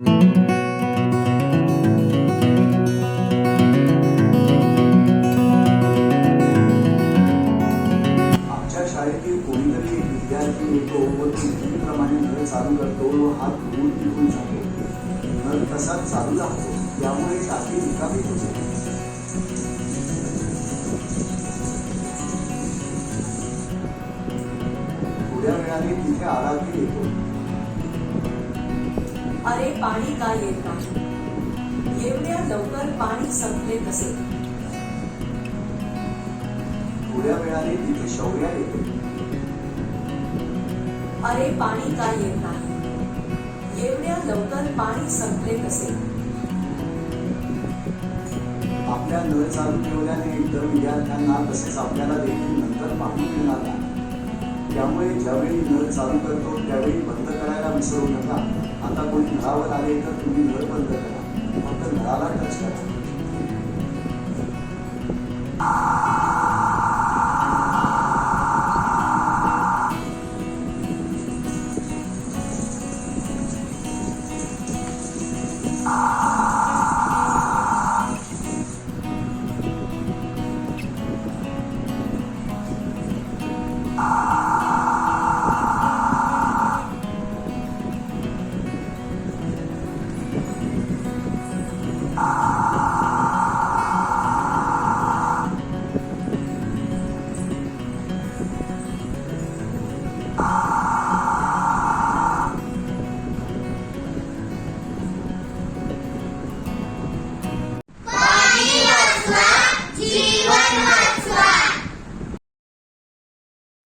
आमच्या शाळेतील कोणीतरी एक विद्यार्थी येतो व नेहमीप्रमाणे नळ चालू करतो व हात धुवून निघून जातो. नळ तसाच चालू राहतो, त्यामुळे टाकी रिकामी होते. थोड्या वेळाने तिथे आराधी येतो. अरे पाणी का येत नाही? एवढ्या लवकर पाणी संपले कसे? थोड्या वेळाने तिथे शौर्या येते. अरे पाणी का येत नाही? एवढ्या लवकर पाणी संपले कसे? आपल्या नळ चालू ठेवल्याने इतर विद्यार्थ्यांना तसेच आपल्याला देखील नंतर पाणी मिळणार नाही. त्यामुळे ज्यावेळी नळ चालू करतो त्यावेळी बंद करायला विसरू नका. आता कोणी नळावर आले तर तुम्ही नळ बंद करा, फक्त नळाला टच करा.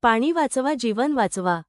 पाणी वाचवा, जीवन वाचवा.